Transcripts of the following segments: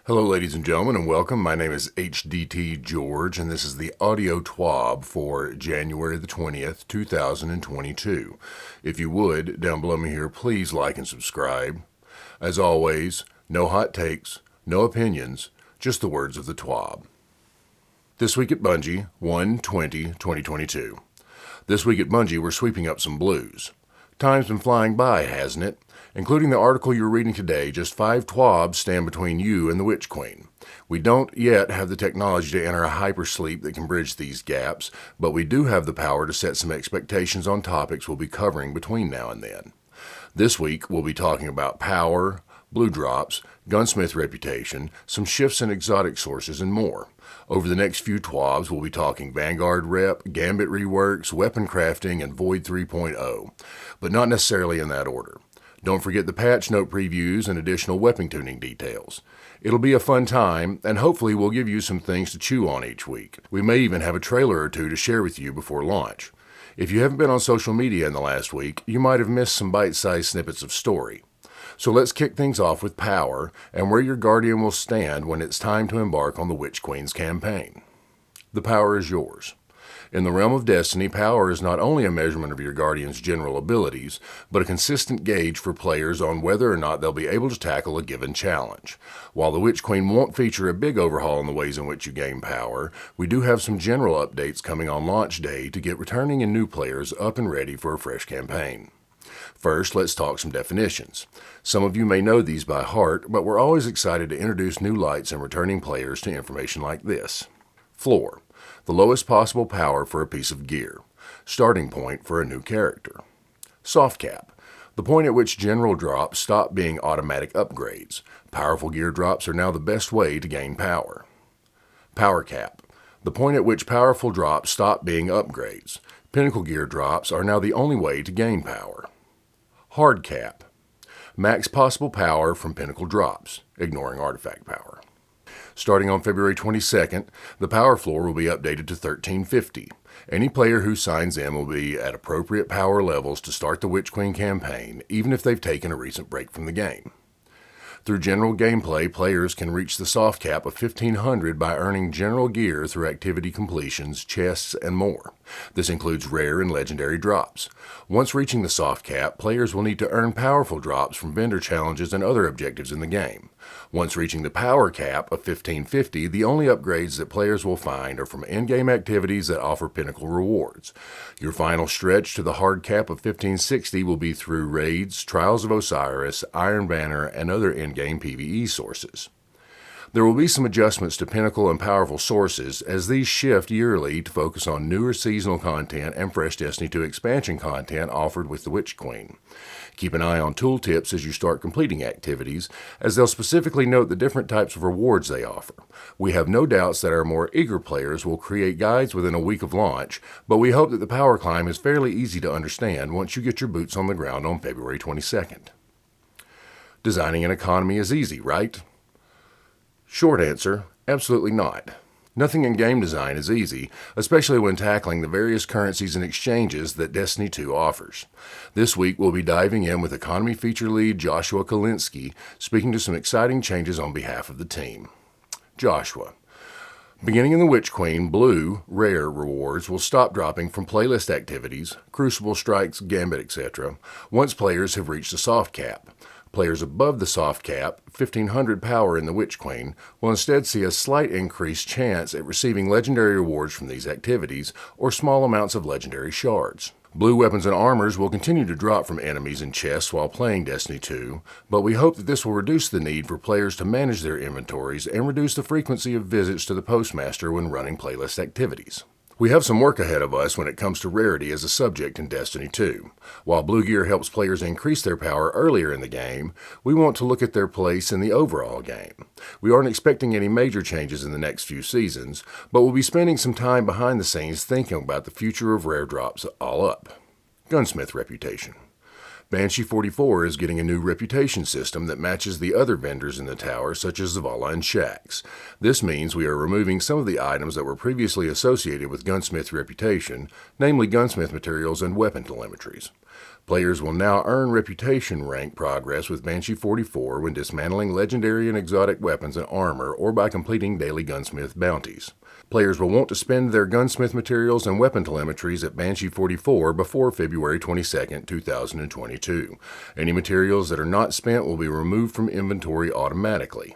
Hello ladies and gentlemen and welcome. My name is HDTGeorge and this is the audio TWAB for January the 20th, 2022. If you would, down below me here, please like and subscribe. As always, no hot takes, no opinions, just the words of the TWAB. This week at Bungie, 1/20/2022. This week at Bungie, we're sweeping up some blues. Time's been flying by, hasn't it? Including the article you're reading today, just 5 TWABs stand between you and the Witch Queen. We don't yet have the technology to enter a hypersleep that can bridge these gaps, but we do have the power to set some expectations on topics we'll be covering between now and then. This week, we'll be talking about power, blue drops, gunsmith reputation, some shifts in exotic sources, and more. Over the next few TWABs, we'll be talking Vanguard rep, Gambit reworks, weapon crafting, and Void 3.0, but not necessarily in that order. Don't forget the patch note previews and additional weapon tuning details. It'll be a fun time, and hopefully we'll give you some things to chew on each week. We may even have a trailer or two to share with you before launch. If you haven't been on social media in the last week, you might have missed some bite-sized snippets of story. So let's kick things off with power and where your Guardian will stand when it's time to embark on the Witch Queen's campaign. The power is yours. In the realm of Destiny, power is not only a measurement of your Guardian's general abilities, but a consistent gauge for players on whether or not they'll be able to tackle a given challenge. While the Witch Queen won't feature a big overhaul in the ways in which you gain power, we do have some general updates coming on launch day to get returning and new players up and ready for a fresh campaign. First, let's talk some definitions. Some of you may know these by heart, but we're always excited to introduce new lights and returning players to information like this. Floor. The lowest possible power for a piece of gear. Starting point for a new character. Soft cap. The point at which general drops stop being automatic upgrades. Powerful gear drops are now the best way to gain power. Power cap. The point at which powerful drops stop being upgrades. Pinnacle gear drops are now the only way to gain power. Hard cap. Max possible power from pinnacle drops, ignoring artifact power. Starting on February 22nd, the power floor will be updated to 1350. Any player who signs in will be at appropriate power levels to start the Witch Queen campaign, even if they've taken a recent break from the game. Through general gameplay, players can reach the soft cap of 1500 by earning general gear through activity completions, chests, and more. This includes rare and legendary drops. Once reaching the soft cap, players will need to earn powerful drops from vendor challenges and other objectives in the game. Once reaching the power cap of 1550, the only upgrades that players will find are from in-game activities that offer pinnacle rewards. Your final stretch to the hard cap of 1560 will be through raids, Trials of Osiris, Iron Banner, and other in-game PvE sources. There will be some adjustments to pinnacle and powerful sources as these shift yearly to focus on newer seasonal content and fresh Destiny 2 expansion content offered with the Witch Queen. Keep an eye on tooltips as you start completing activities, as they'll specifically note the different types of rewards they offer. We have no doubts that our more eager players will create guides within a week of launch, but we hope that the power climb is fairly easy to understand once you get your boots on the ground on February 22nd. Designing an economy is easy, right? Short answer, absolutely not. Nothing in game design is easy, especially when tackling the various currencies and exchanges that Destiny 2 offers. This week we'll be diving in with economy feature lead Joshua Kalinske, speaking to some exciting changes on behalf of the team. Joshua. Beginning in the Witch Queen, blue, rare rewards will stop dropping from playlist activities, Crucible strikes, Gambit, etc., once players have reached the soft cap. Players above the soft cap, 1500 power in the Witch Queen, will instead see a slight increased chance at receiving legendary rewards from these activities, or small amounts of legendary shards. Blue weapons and armors will continue to drop from enemies and chests while playing Destiny 2, but we hope that this will reduce the need for players to manage their inventories and reduce the frequency of visits to the Postmaster when running playlist activities. We have some work ahead of us when it comes to rarity as a subject in Destiny 2. While blue gear helps players increase their power earlier in the game, we want to look at their place in the overall game. We aren't expecting any major changes in the next few seasons, but we'll be spending some time behind the scenes thinking about the future of rare drops all up. Gunsmith reputation. Banshee 44 is getting a new reputation system that matches the other vendors in the tower, such as Zavala and Shaxx. This means we are removing some of the items that were previously associated with Gunsmith reputation, namely gunsmith materials and weapon telemetries. Players will now earn reputation rank progress with Banshee 44 when dismantling legendary and exotic weapons and armor or by completing daily gunsmith bounties. Players will want to spend their gunsmith materials and weapon telemetries at Banshee 44 before February 22, 2022. Any materials that are not spent will be removed from inventory automatically.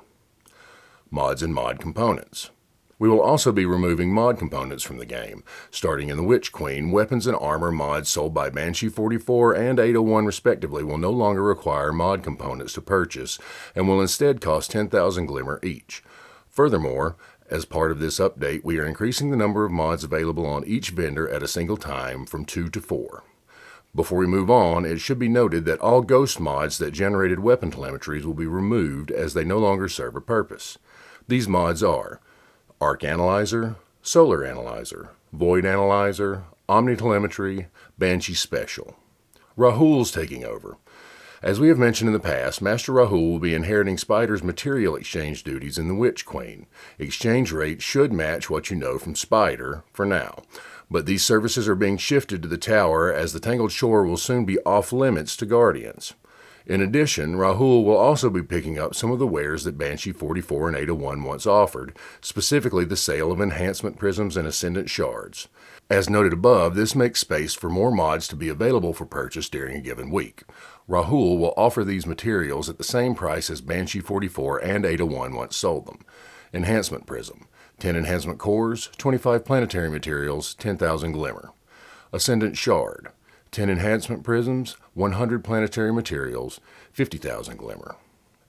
Mods and mod components. We will also be removing mod components from the game. Starting in the Witch Queen, weapons and armor mods sold by Banshee 44 and 801 respectively will no longer require mod components to purchase and will instead cost 10,000 Glimmer each. Furthermore, as part of this update, we are increasing the number of mods available on each vendor at a single time from 2 to 4. Before we move on, it should be noted that all ghost mods that generated weapon telemetries will be removed as they no longer serve a purpose. These mods are Arc Analyzer, Solar Analyzer, Void Analyzer, Omnitelemetry, Banshee Special. Rahul's taking over. As we have mentioned in the past, Master Rahul will be inheriting Spider's material exchange duties in the Witch Queen. Exchange rates should match what you know from Spider for now, but these services are being shifted to the tower as the Tangled Shore will soon be off limits to Guardians. In addition, Rahul will also be picking up some of the wares that Banshee 44 and 801 once offered, specifically the sale of enhancement prisms and ascendant shards. As noted above, this makes space for more mods to be available for purchase during a given week. Rahul will offer these materials at the same price as Banshee 44 and 801 once sold them. Enhancement prism, 10 enhancement cores, 25 planetary materials, 10,000 Glimmer. Ascendant shard, 10 enhancement prisms, 100 planetary materials, 50,000 Glimmer.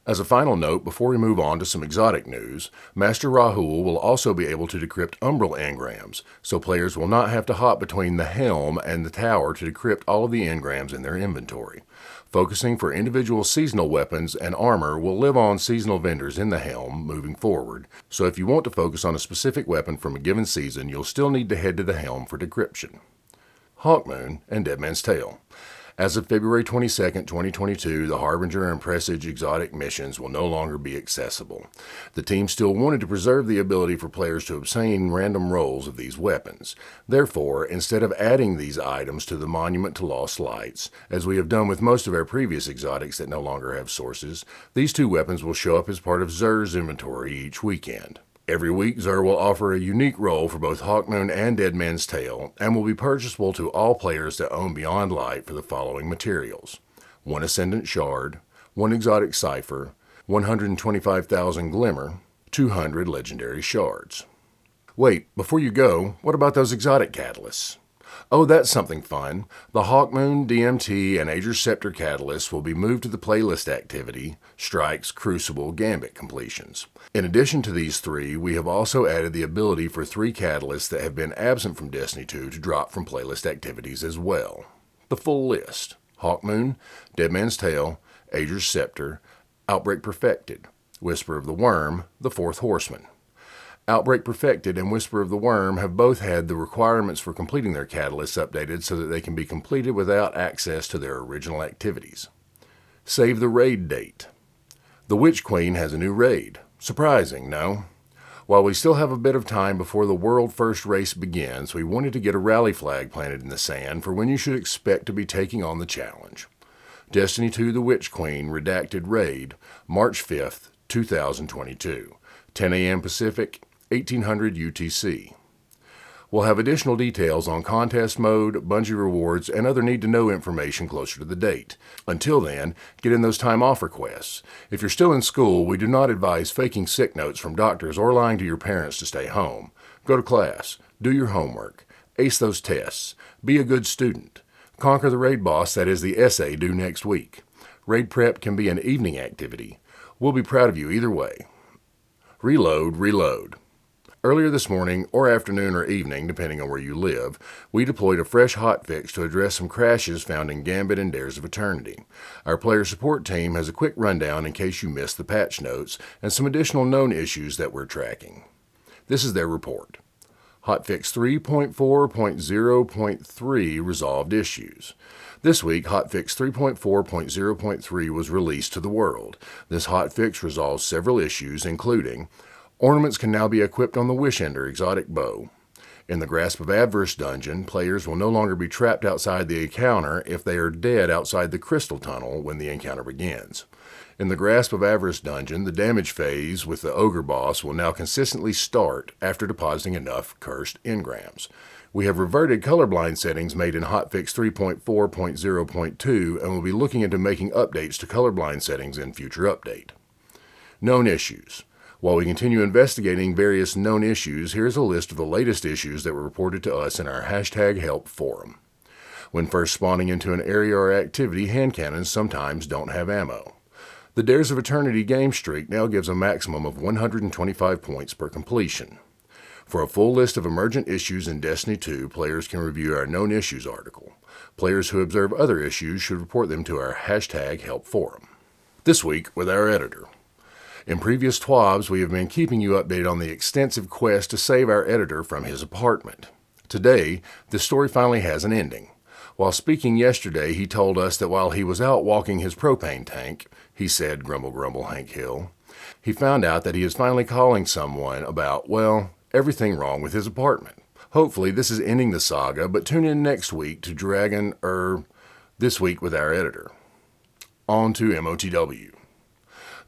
As a final note, before we move on to some exotic news, Master Rahul will also be able to decrypt Umbral engrams, so players will not have to hop between the helm and the tower to decrypt all of the engrams in their inventory. Focusing for individual seasonal weapons and armor will live on seasonal vendors in the helm moving forward, so if you want to focus on a specific weapon from a given season, you'll still need to head to the helm for decryption. Hawkmoon and Dead Man's Tale. As of February 22, 2022, the Harbinger and Presage exotic missions will no longer be accessible. The team still wanted to preserve the ability for players to obtain random rolls of these weapons. Therefore, instead of adding these items to the Monument to Lost Lights, as we have done with most of our previous exotics that no longer have sources, these two weapons will show up as part of Xur's inventory each weekend. Every week, Xur will offer a unique role for both Hawkmoon and Dead Man's Tale, and will be purchasable to all players that own Beyond Light for the following materials: 1 Ascendant Shard, 1 Exotic Cipher, 125,000 Glimmer, 200 Legendary Shards. Wait, before you go, what about those exotic catalysts? Oh, that's something fun. The Hawkmoon, DMT, and Ager's Scepter catalysts will be moved to the playlist activity, Strikes, Crucible, Gambit completions. In addition to these three, we have also added the ability for 3 catalysts that have been absent from Destiny 2 to drop from playlist activities as well. The full list: Hawkmoon, Dead Man's Tale, Ager's Scepter, Outbreak Perfected, Whisper of the Worm, the Fourth Horseman. Outbreak Perfected and Whisper of the Worm have both had the requirements for completing their catalysts updated so that they can be completed without access to their original activities. Save the raid date. The Witch Queen has a new raid. Surprising, no? While we still have a bit of time before the world first race begins, we wanted to get a rally flag planted in the sand for when you should expect to be taking on the challenge. Destiny 2 The Witch Queen Redacted Raid, March 5th, 2022, 10 a.m. Pacific, 1800 UTC. We'll have additional details on contest mode, Bungie rewards, and other need-to-know information closer to the date. Until then, get in those time-off requests. If you're still in school, we do not advise faking sick notes from doctors or lying to your parents to stay home. Go to class, do your homework, ace those tests, be a good student. Conquer the raid boss that is the essay due next week. Raid prep can be an evening activity. We'll be proud of you either way. Reload, reload. Earlier this morning, or afternoon or evening, depending on where you live, we deployed a fresh hotfix to address some crashes found in Gambit and Dares of Eternity. Our player support team has a quick rundown in case you missed the patch notes and some additional known issues that we're tracking. This is their report. Hotfix 3.4.0.3 resolved issues. This week, Hotfix 3.4.0.3 was released to the world. This hotfix resolves several issues, including ornaments can now be equipped on the Wishender exotic bow. In the Grasp of Adverse dungeon, players will no longer be trapped outside the encounter if they are dead outside the crystal tunnel when the encounter begins. In the Grasp of Avarice dungeon, the damage phase with the Ogre boss will now consistently start after depositing enough cursed engrams. We have reverted colorblind settings made in Hotfix 3.4.0.2 and will be looking into making updates to colorblind settings in future update. Known issues. While we continue investigating various known issues, here's a list of the latest issues that were reported to us in our #help forum. When first spawning into an area or activity, hand cannons sometimes don't have ammo. The Dares of Eternity game streak now gives a maximum of 125 points per completion. For a full list of emergent issues in Destiny 2, players can review our Known Issues article. Players who observe other issues should report them to our #help forum. This week with our editor. In previous TWABs, we have been keeping you updated on the extensive quest to save our editor from his apartment. Today, this story finally has an ending. While speaking yesterday, he told us that while he was out walking his propane tank, he said, grumble, grumble, Hank Hill, he found out that he is finally calling someone about, well, everything wrong with his apartment. Hopefully this is ending the saga, but tune in next week to This Week with our editor. On to MOTW.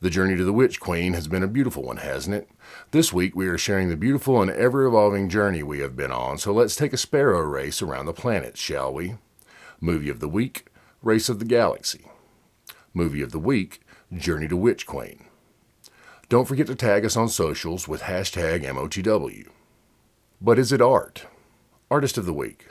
The journey to the Witch Queen has been a beautiful one, hasn't it? This week we are sharing the beautiful and ever-evolving journey we have been on, so let's take a sparrow race around the planet, shall we? Movie of the Week, Race of the Galaxy. Movie of the Week, Journey to Witch Queen. Don't forget to tag us on socials with #MOTW. But is it art? Artist of the Week.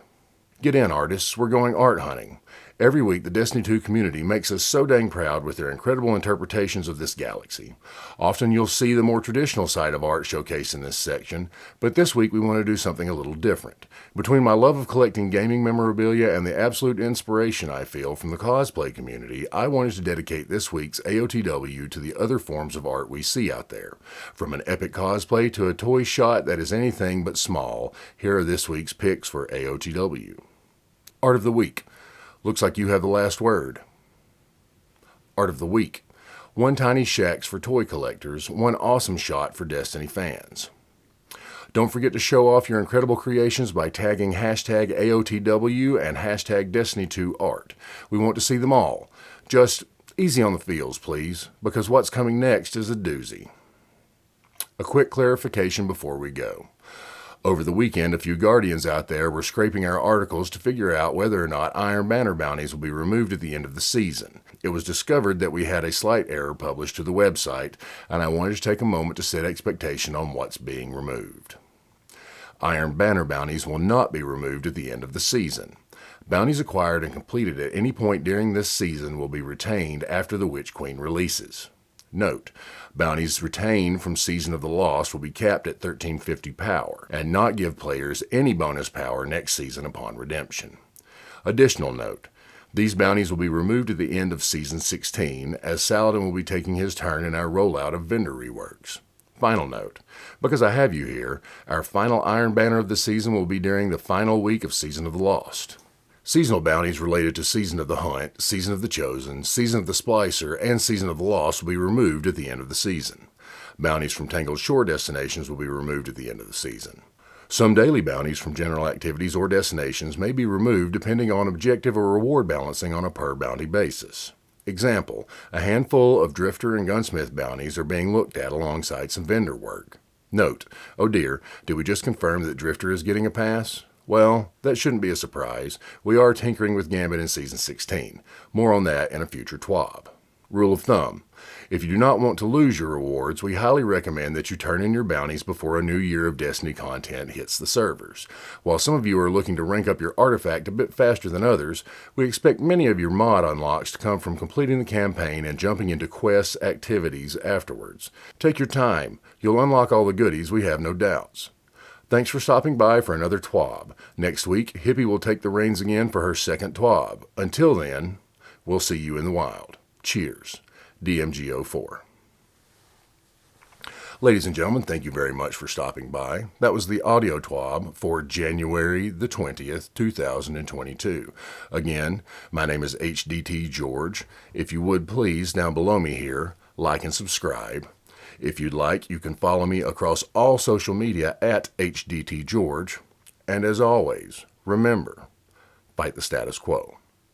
Get in, artists, we're going art hunting. Every week, the Destiny 2 community makes us so dang proud with their incredible interpretations of this galaxy. Often you'll see the more traditional side of art showcased in this section, but this week we want to do something a little different. Between my love of collecting gaming memorabilia and the absolute inspiration I feel from the cosplay community, I wanted to dedicate this week's AOTW to the other forms of art we see out there. From an epic cosplay to a toy shot that is anything but small, here are this week's picks for AOTW. Art of the Week. Looks like you have the last word. Art of the Week. One tiny shacks for toy collectors, one awesome shot for Destiny fans. Don't forget to show off your incredible creations by tagging #AOTW and #Destiny2Art. We want to see them all. Just easy on the feels, please, because what's coming next is a doozy. A quick clarification before we go. Over the weekend, a few Guardians out there were scraping our articles to figure out whether or not Iron Banner bounties will be removed at the end of the season. It was discovered that we had a slight error published to the website, and I wanted to take a moment to set expectation on what's being removed. Iron Banner bounties will not be removed at the end of the season. Bounties acquired and completed at any point during this season will be retained after the Witch Queen releases. Note, bounties retained from Season of the Lost will be capped at 1350 power, and not give players any bonus power next season upon redemption. Additional note, these bounties will be removed at the end of Season 16, as Saladin will be taking his turn in our rollout of vendor reworks. Final note, because I have you here, our final Iron Banner of the season will be during the final week of Season of the Lost. Seasonal bounties related to Season of the Hunt, Season of the Chosen, Season of the Splicer, and Season of the Lost will be removed at the end of the season. Bounties from Tangled Shore destinations will be removed at the end of the season. Some daily bounties from general activities or destinations may be removed depending on objective or reward balancing on a per-bounty basis. Example, a handful of Drifter and Gunsmith bounties are being looked at alongside some vendor work. Note, oh dear, did we just confirm that Drifter is getting a pass? Well, that shouldn't be a surprise. We are tinkering with Gambit in Season 16. More on that in a future TWAB. Rule of thumb. If you do not want to lose your rewards, we highly recommend that you turn in your bounties before a new year of Destiny content hits the servers. While some of you are looking to rank up your artifact a bit faster than others, we expect many of your mod unlocks to come from completing the campaign and jumping into quests activities afterwards. Take your time. You'll unlock all the goodies, we have no doubts. Thanks for stopping by for another TWAB. Next week, Hippie will take the reins again for her second TWAB. Until then, we'll see you in the wild. Cheers. DMGO4. Ladies and gentlemen, thank you very much for stopping by. That was the audio TWAB for January the 20th, 2022. Again, my name is HDTGeorge. If you would please, down below me here, like and subscribe. If you'd like, you can follow me across all social media at HDTGeorge. And as always, remember, fight the status quo.